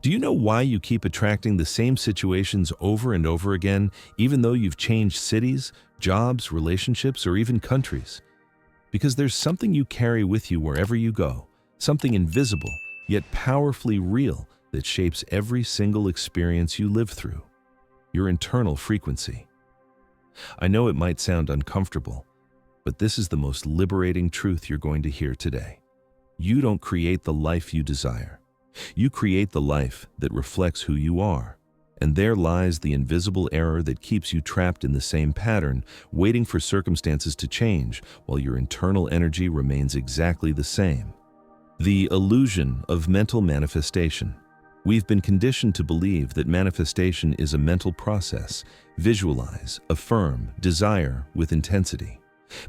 Do you know why you keep attracting the same situations over and over again, even though you've changed cities, jobs, relationships, or even countries? Because there's something you carry with you wherever you go, something invisible, yet powerfully real that shapes every single experience you live through. Your internal frequency. I know it might sound uncomfortable, but this is the most liberating truth you're going to hear today. You don't create the life you desire. You create the life that reflects who you are. And there lies the invisible error that keeps you trapped in the same pattern, waiting for circumstances to change while your internal energy remains exactly the same. The illusion of mental manifestation. We've been conditioned to believe that manifestation is a mental process. Visualize, affirm, desire with intensity.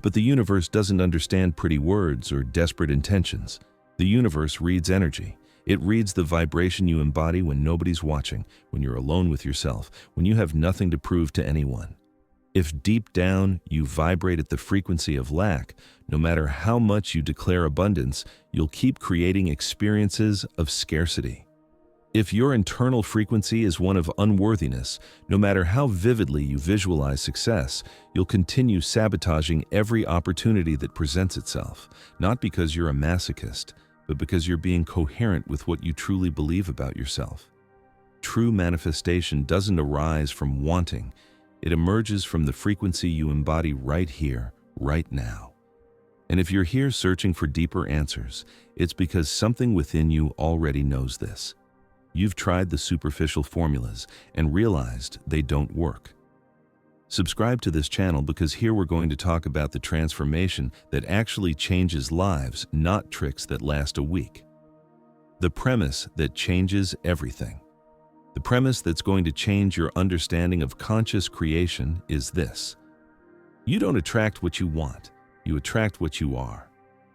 But the universe doesn't understand pretty words or desperate intentions. The universe reads energy. It reads the vibration you embody when nobody's watching, when you're alone with yourself, when you have nothing to prove to anyone. If deep down you vibrate at the frequency of lack, no matter how much you declare abundance, you'll keep creating experiences of scarcity. If your internal frequency is one of unworthiness, no matter how vividly you visualize success, you'll continue sabotaging every opportunity that presents itself, not because you're a masochist, but because you're being coherent with what you truly believe about yourself. True manifestation doesn't arise from wanting. It emerges from the frequency you embody right here, right now. And if you're here searching for deeper answers, it's because something within you already knows this. You've tried the superficial formulas and realized they don't work. Subscribe to this channel because here we're going to talk about the transformation that actually changes lives, not tricks that last a week. The premise that changes everything. The premise that's going to change your understanding of conscious creation is this. You don't attract what you want, you attract what you are.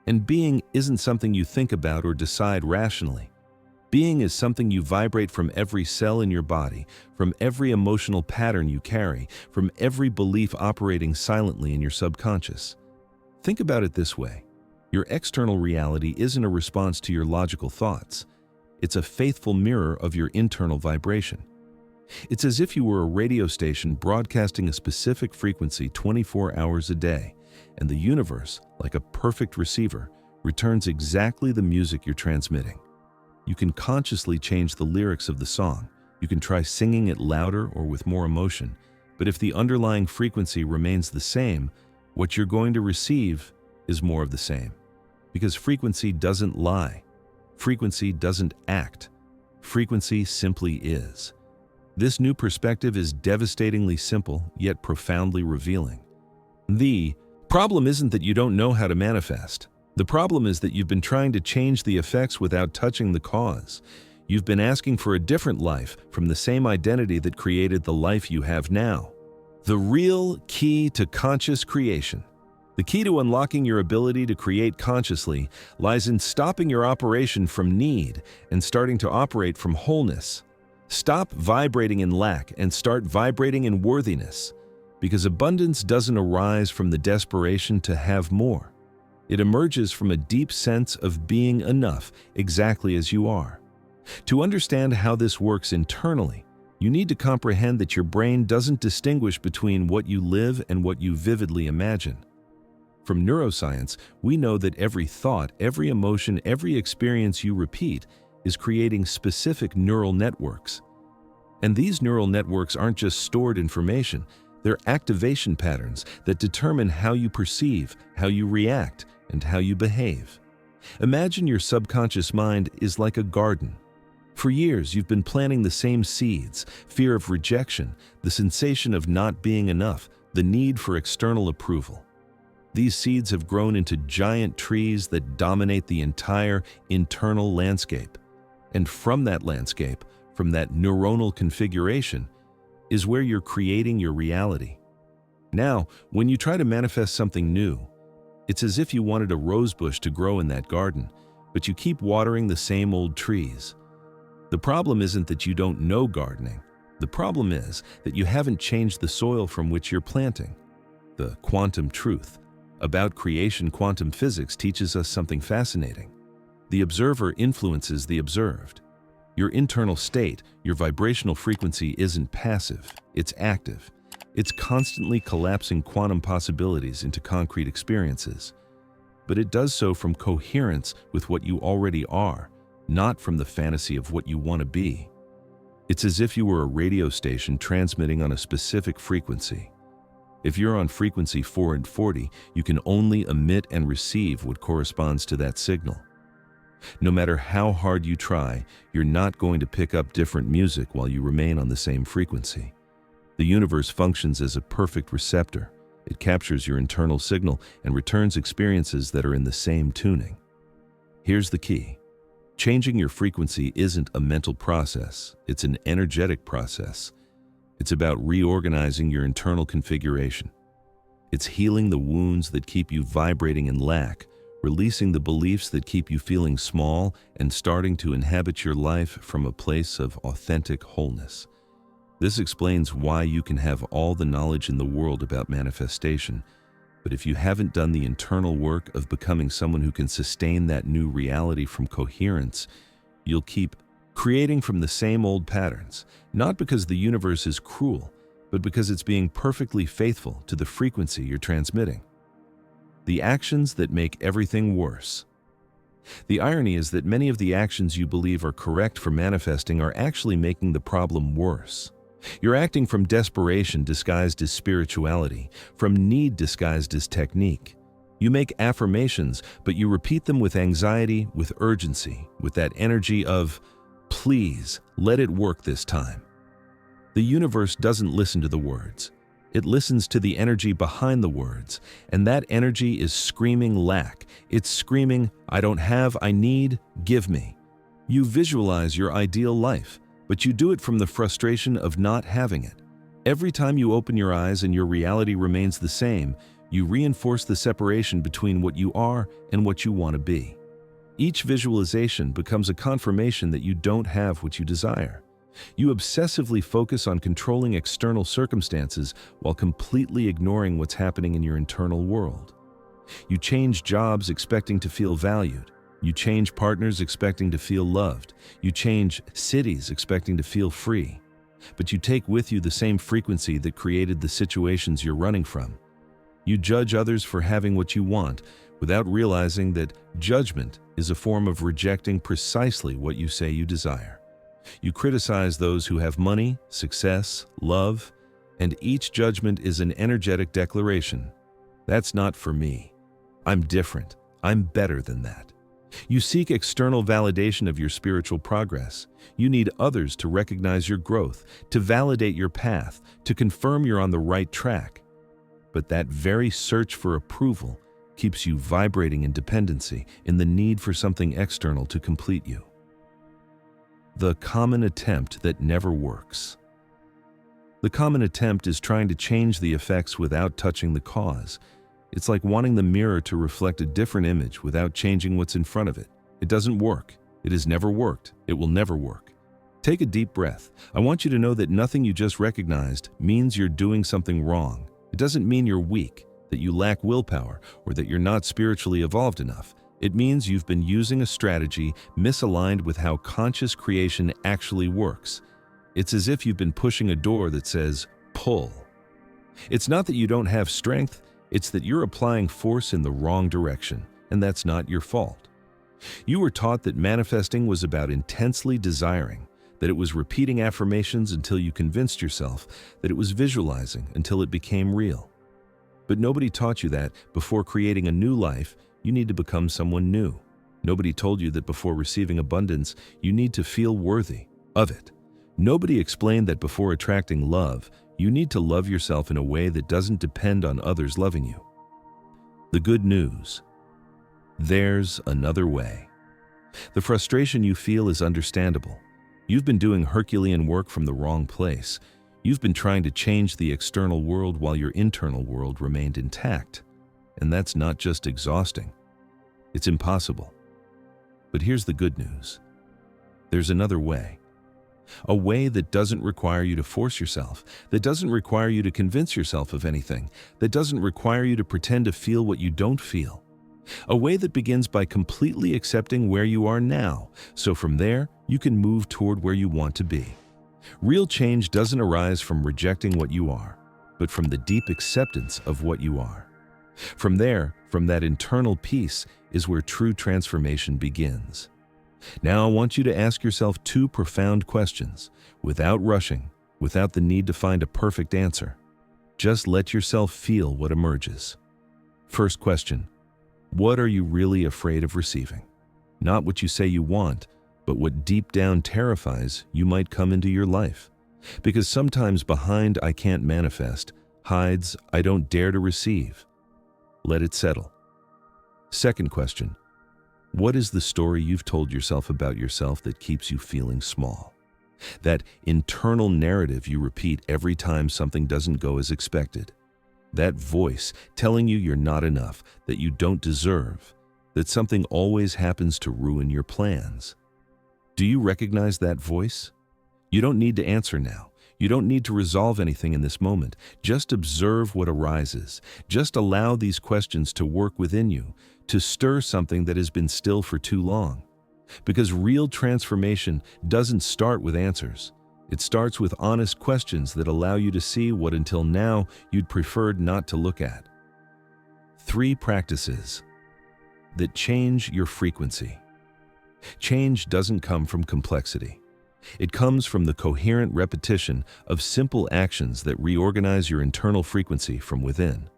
And being isn't something you think about or decide rationally. Being is something you vibrate from every cell in your body, from every emotional pattern you carry, from every belief operating silently in your subconscious. Think about it this way. Your external reality isn't a response to your logical thoughts. It's a faithful mirror of your internal vibration. It's as if you were a radio station broadcasting a specific frequency 24 hours a day, and the universe, like a perfect receiver, returns exactly the music you're transmitting. You can consciously change the lyrics of the song. You can try singing it louder or with more emotion. But if the underlying frequency remains the same, what you're going to receive is more of the same. Because frequency doesn't lie. Frequency doesn't act. Frequency simply is. This new perspective is devastatingly simple, yet profoundly revealing. The problem isn't that you don't know how to manifest. The problem is that you've been trying to change the effects without touching the cause. You've been asking for a different life from the same identity that created the life you have now. The real key to conscious creation. The key to unlocking your ability to create consciously lies in stopping your operation from need and starting to operate from wholeness. Stop vibrating in lack and start vibrating in worthiness, because abundance doesn't arise from the desperation to have more. It emerges from a deep sense of being enough exactly as you are. To understand how this works internally, you need to comprehend that your brain doesn't distinguish between what you live and what you vividly imagine. From neuroscience, we know that every thought, every emotion, every experience you repeat is creating specific neural networks. And these neural networks aren't just stored information, they're activation patterns that determine how you perceive, how you react, and how you behave. Imagine your subconscious mind is like a garden. For years, you've been planting the same seeds: fear of rejection, the sensation of not being enough, the need for external approval. These seeds have grown into giant trees that dominate the entire internal landscape. And from that landscape, from that neuronal configuration, is where you're creating your reality. Now, when you try to manifest something new, it's as if you wanted a rosebush to grow in that garden, but you keep watering the same old trees. The problem isn't that you don't know gardening. The problem is that you haven't changed the soil from which you're planting. The quantum truth about creation quantum physics teaches us something fascinating. The observer influences the observed. Your internal state, your vibrational frequency isn't passive, it's active. It's constantly collapsing quantum possibilities into concrete experiences. But it does so from coherence with what you already are, not from the fantasy of what you want to be. It's as if you were a radio station transmitting on a specific frequency. If you're on frequency 440, you can only emit and receive what corresponds to that signal. No matter how hard you try, you're not going to pick up different music while you remain on the same frequency. The universe functions as a perfect receptor. It captures your internal signal and returns experiences that are in the same tuning. Here's the key. Changing your frequency isn't a mental process, it's an energetic process. It's about reorganizing your internal configuration. It's healing the wounds that keep you vibrating in lack, releasing the beliefs that keep you feeling small, and starting to inhabit your life from a place of authentic wholeness. This explains why you can have all the knowledge in the world about manifestation, but if you haven't done the internal work of becoming someone who can sustain that new reality from coherence, you'll keep creating from the same old patterns, not because the universe is cruel, but because it's being perfectly faithful to the frequency you're transmitting. The actions that make everything worse. The irony is that many of the actions you believe are correct for manifesting are actually making the problem worse. You're acting from desperation disguised as spirituality, from need disguised as technique. You make affirmations, but you repeat them with anxiety, with urgency, with that energy of, please, let it work this time. The universe doesn't listen to the words. It listens to the energy behind the words, and that energy is screaming lack. It's screaming, I don't have, I need, give me. You visualize your ideal life, but you do it from the frustration of not having it. Every time you open your eyes and your reality remains the same, you reinforce the separation between what you are and what you want to be. Each visualization becomes a confirmation that you don't have what you desire. You obsessively focus on controlling external circumstances while completely ignoring what's happening in your internal world. You change jobs expecting to feel valued. You change partners expecting to feel loved. You change cities expecting to feel free. But you take with you the same frequency that created the situations you're running from. You judge others for having what you want without realizing that judgment is a form of rejecting precisely what you say you desire. You criticize those who have money, success, love, and each judgment is an energetic declaration. That's not for me. I'm different. I'm better than that. You seek external validation of your spiritual progress. You need others to recognize your growth, to validate your path, to confirm you're on the right track. But that very search for approval keeps you vibrating in dependency, in the need for something external to complete you. The common attempt that never works. The common attempt is trying to change the effects without touching the cause. It's like wanting the mirror to reflect a different image without changing what's in front of it. It doesn't work. It has never worked. It will never work. Take a deep breath. I want you to know that nothing you just recognized means you're doing something wrong. It doesn't mean you're weak, that you lack willpower, or that you're not spiritually evolved enough. It means you've been using a strategy misaligned with how conscious creation actually works. It's as if you've been pushing a door that says, pull. It's not that you don't have strength, it's that you're applying force in the wrong direction, and that's not your fault. You were taught that manifesting was about intensely desiring, that it was repeating affirmations until you convinced yourself, that it was visualizing until it became real. But nobody taught you that before creating a new life, you need to become someone new. Nobody told you that before receiving abundance, you need to feel worthy of it. Nobody explained that before attracting love, you need to love yourself in a way that doesn't depend on others loving you. The good news: there's another way. The frustration you feel is understandable. You've been doing Herculean work from the wrong place. You've been trying to change the external world while your internal world remained intact. And that's not just exhausting. It's impossible. But here's the good news. There's another way. A way that doesn't require you to force yourself, that doesn't require you to convince yourself of anything, that doesn't require you to pretend to feel what you don't feel. A way that begins by completely accepting where you are now, so from there, you can move toward where you want to be. Real change doesn't arise from rejecting what you are, but from the deep acceptance of what you are. From there, from that internal peace, is where true transformation begins. Now I want you to ask yourself two profound questions, without rushing, without the need to find a perfect answer. Just let yourself feel what emerges. First question, what are you really afraid of receiving? Not what you say you want, but what deep down terrifies you might come into your life. Because sometimes behind "I can't manifest" hides "I don't dare to receive." Let it settle. Second question, what is the story you've told yourself about yourself that keeps you feeling small? That internal narrative you repeat every time something doesn't go as expected. That voice telling you you're not enough, that you don't deserve, that something always happens to ruin your plans. Do you recognize that voice? You don't need to answer now. You don't need to resolve anything in this moment. Just observe what arises. Just allow these questions to work within you, to stir something that has been still for too long. Because real transformation doesn't start with answers. It starts with honest questions that allow you to see what until now you'd preferred not to look at. 3 practices that change your frequency. Change doesn't come from complexity. It comes from the coherent repetition of simple actions that reorganize your internal frequency from within.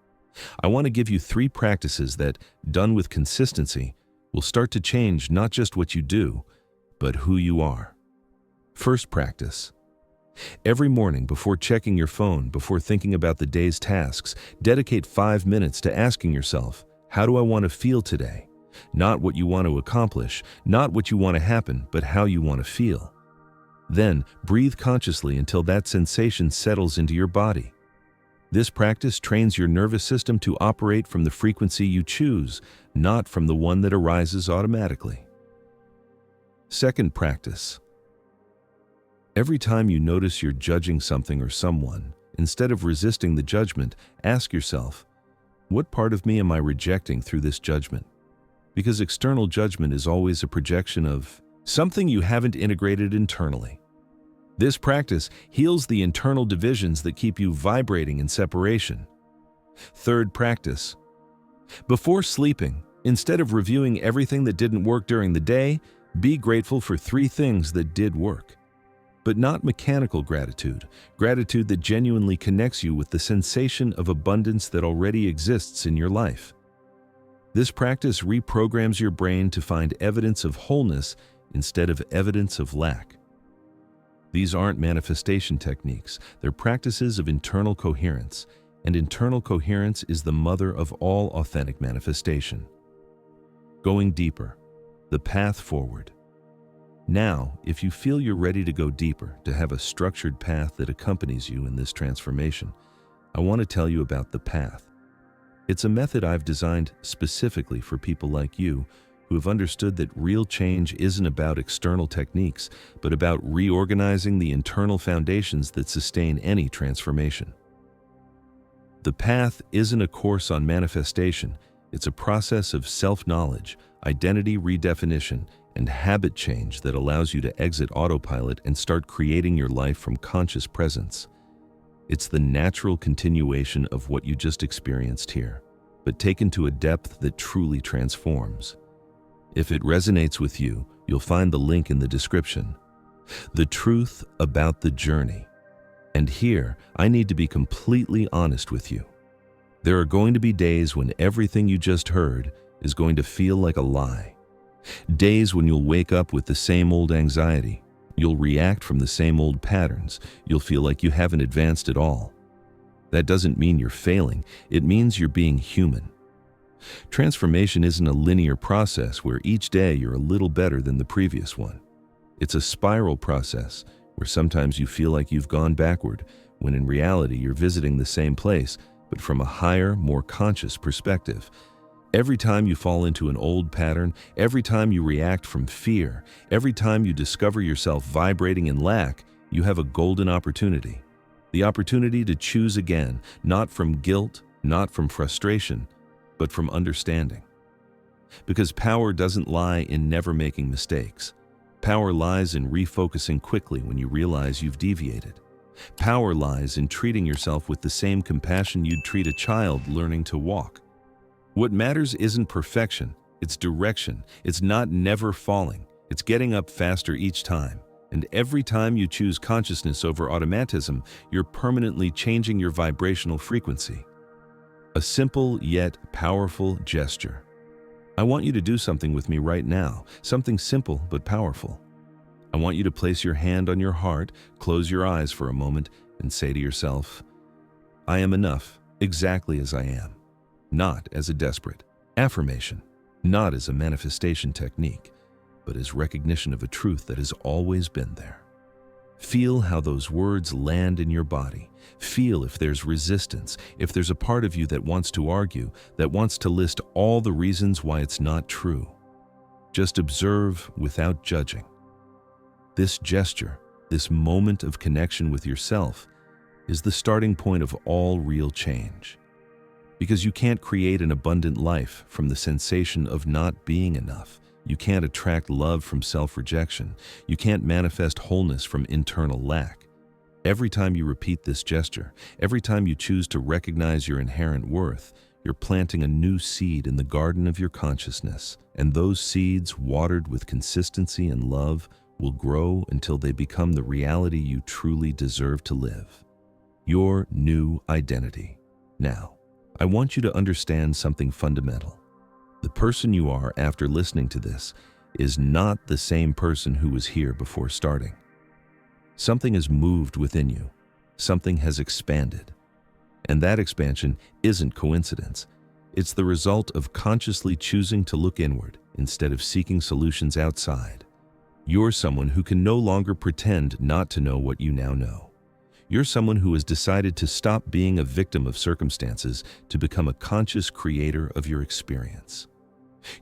I want to give you 3 practices that, done with consistency, will start to change not just what you do, but who you are. First practice. Every morning before checking your phone, before thinking about the day's tasks, dedicate 5 minutes to asking yourself, how do I want to feel today? Not what you want to accomplish, not what you want to happen, but how you want to feel. Then, breathe consciously until that sensation settles into your body. This practice trains your nervous system to operate from the frequency you choose, not from the one that arises automatically. Second practice. Every time you notice you're judging something or someone, instead of resisting the judgment, ask yourself, what part of me am I rejecting through this judgment? Because external judgment is always a projection of something you haven't integrated internally. This practice heals the internal divisions that keep you vibrating in separation. Third practice. Before sleeping, instead of reviewing everything that didn't work during the day, be grateful for 3 things that did work. But not mechanical gratitude, gratitude that genuinely connects you with the sensation of abundance that already exists in your life. This practice reprograms your brain to find evidence of wholeness instead of evidence of lack. These aren't manifestation techniques, they're practices of internal coherence, and internal coherence is the mother of all authentic manifestation. Going deeper, the path forward. Now, if you feel you're ready to go deeper, to have a structured path that accompanies you in this transformation, I want to tell you about the path. It's a method I've designed specifically for people like you who have understood that real change isn't about external techniques, but about reorganizing the internal foundations that sustain any transformation. The path isn't a course on manifestation, it's a process of self-knowledge, identity redefinition, and habit change that allows you to exit autopilot and start creating your life from conscious presence. It's the natural continuation of what you just experienced here, but taken to a depth that truly transforms. If it resonates with you, you'll find the link in the description. The truth about the journey. And here, I need to be completely honest with you. There are going to be days when everything you just heard is going to feel like a lie. Days when you'll wake up with the same old anxiety. You'll react from the same old patterns. You'll feel like you haven't advanced at all. That doesn't mean you're failing. It means you're being human. Transformation isn't a linear process where each day you're a little better than the previous one. It's a spiral process where sometimes you feel like you've gone backward, when in reality you're visiting the same place, but from a higher, more conscious perspective. Every time you fall into an old pattern, every time you react from fear, every time you discover yourself vibrating in lack, you have a golden opportunity. The opportunity to choose again, not from guilt, not from frustration, but from understanding. Because power doesn't lie in never making mistakes. Power lies in refocusing quickly when you realize you've deviated. Power lies in treating yourself with the same compassion you'd treat a child learning to walk. What matters isn't perfection, it's direction. It's not never falling, it's getting up faster each time. And every time you choose consciousness over automatism, you're permanently changing your vibrational frequency. A simple yet powerful gesture. I want you to do something with me right now, something simple but powerful. I want you to place your hand on your heart, close your eyes for a moment, and say to yourself, I am enough, exactly as I am. Not as a desperate affirmation, not as a manifestation technique, but as recognition of a truth that has always been there. Feel how those words land in your body. Feel if there's resistance, if there's a part of you that wants to argue, that wants to list all the reasons why it's not true. Just observe without judging. This gesture, this moment of connection with yourself, is the starting point of all real change. Because you can't create an abundant life from the sensation of not being enough. You can't attract love from self-rejection. You can't manifest wholeness from internal lack. Every time you repeat this gesture, every time you choose to recognize your inherent worth, you're planting a new seed in the garden of your consciousness. And those seeds, watered with consistency and love, will grow until they become the reality you truly deserve to live. Your new identity. Now, I want you to understand something fundamental. The person you are after listening to this is not the same person who was here before starting. Something has moved within you. Something has expanded. And that expansion isn't coincidence. It's the result of consciously choosing to look inward instead of seeking solutions outside. You're someone who can no longer pretend not to know what you now know. You're someone who has decided to stop being a victim of circumstances to become a conscious creator of your experience.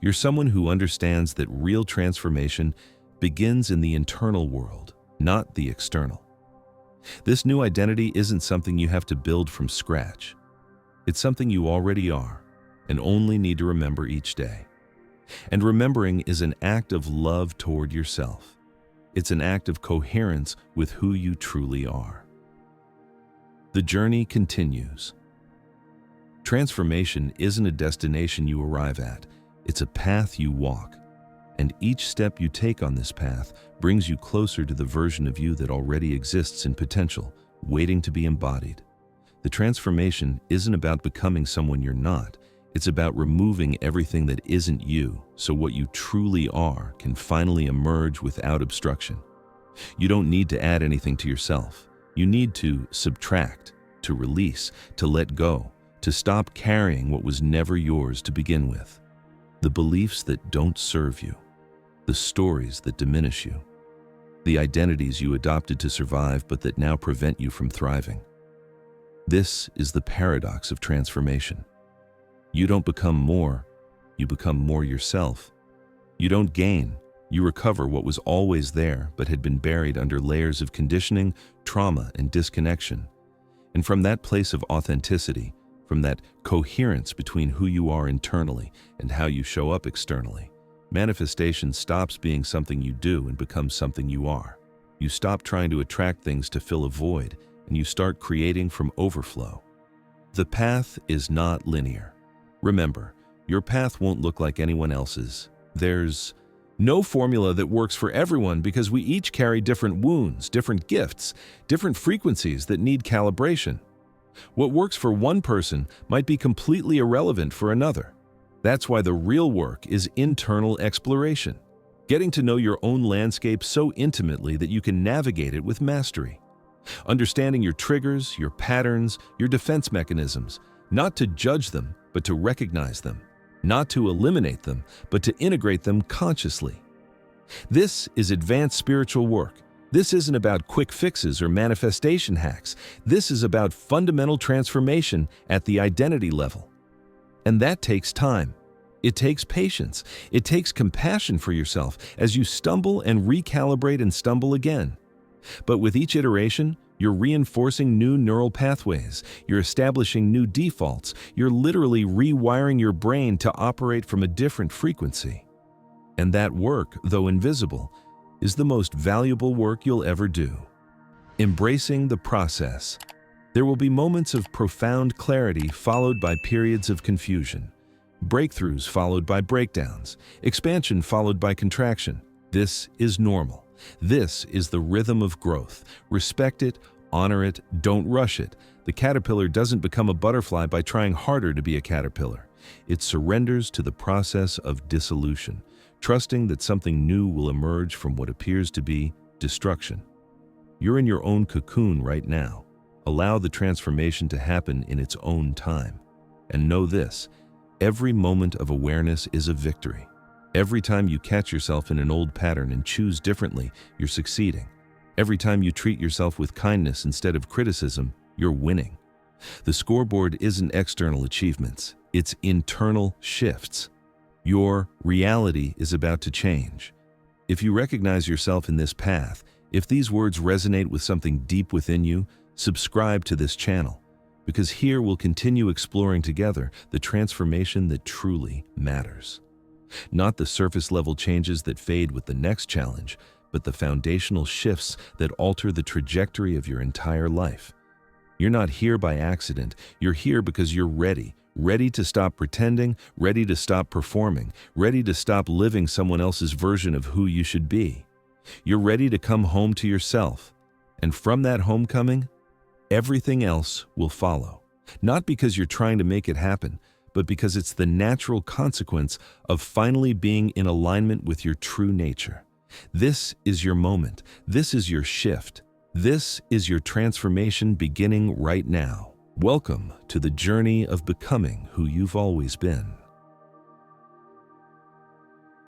You're someone who understands that real transformation begins in the internal world, not the external. This new identity isn't something you have to build from scratch. It's something you already are and only need to remember each day. And remembering is an act of love toward yourself. It's an act of coherence with who you truly are. The journey continues. Transformation isn't a destination you arrive at. It's a path you walk. And each step you take on this path brings you closer to the version of you that already exists in potential, waiting to be embodied. The transformation isn't about becoming someone you're not. It's about removing everything that isn't you, so what you truly are can finally emerge without obstruction. You don't need to add anything to yourself. You need to subtract, to release, to let go, to stop carrying what was never yours to begin with. The beliefs that don't serve you, the stories that diminish you, the identities you adopted to survive but that now prevent you from thriving. This is the paradox of transformation. You don't become more, you become more yourself. You don't gain, you recover what was always there but had been buried under layers of conditioning, trauma, and disconnection. And from that place of authenticity, from that coherence between who you are internally and how you show up externally, manifestation stops being something you do and becomes something you are. You stop trying to attract things to fill a void, and you start creating from overflow. The path is not linear. Remember, your path won't look like anyone else's. There's no formula that works for everyone because we each carry different wounds, different gifts, different frequencies that need calibration. What works for one person might be completely irrelevant for another. That's why the real work is internal exploration, getting to know your own landscape so intimately that you can navigate it with mastery. Understanding your triggers, your patterns, your defense mechanisms, not to judge them, but to recognize them. Not to eliminate them, but to integrate them consciously. This is advanced spiritual work. This isn't about quick fixes or manifestation hacks. This is about fundamental transformation at the identity level. And that takes time. It takes patience. It takes compassion for yourself as you stumble and recalibrate and stumble again. But with each iteration, You're reinforcing new neural pathways. You're establishing new defaults. You're literally rewiring your brain to operate from a different frequency. And that work, though invisible, is the most valuable work you'll ever do. Embracing the process. There will be moments of profound clarity followed by periods of confusion. Breakthroughs followed by breakdowns. Expansion followed by contraction. This is normal. This is the rhythm of growth. Respect it, honor it, don't rush it. The caterpillar doesn't become a butterfly by trying harder to be a caterpillar. It surrenders to the process of dissolution, trusting that something new will emerge from what appears to be destruction. You're in your own cocoon right now. Allow the transformation to happen in its own time. And know this, every moment of awareness is a victory. Every time you catch yourself in an old pattern and choose differently, you're succeeding. Every time you treat yourself with kindness instead of criticism, you're winning. The scoreboard isn't external achievements, it's internal shifts. Your reality is about to change. If you recognize yourself in this path, if these words resonate with something deep within you, subscribe to this channel, because here we'll continue exploring together the transformation that truly matters. Not the surface-level changes that fade with the next challenge, but the foundational shifts that alter the trajectory of your entire life. You're not here by accident. You're here because you're ready. Ready to stop pretending, ready to stop performing, ready to stop living someone else's version of who you should be. You're ready to come home to yourself. And from that homecoming, everything else will follow. Not because you're trying to make it happen, but because it's the natural consequence of finally being in alignment with your true nature. This is your moment. This is your shift. This is your transformation beginning right now. Welcome to the journey of becoming who you've always been.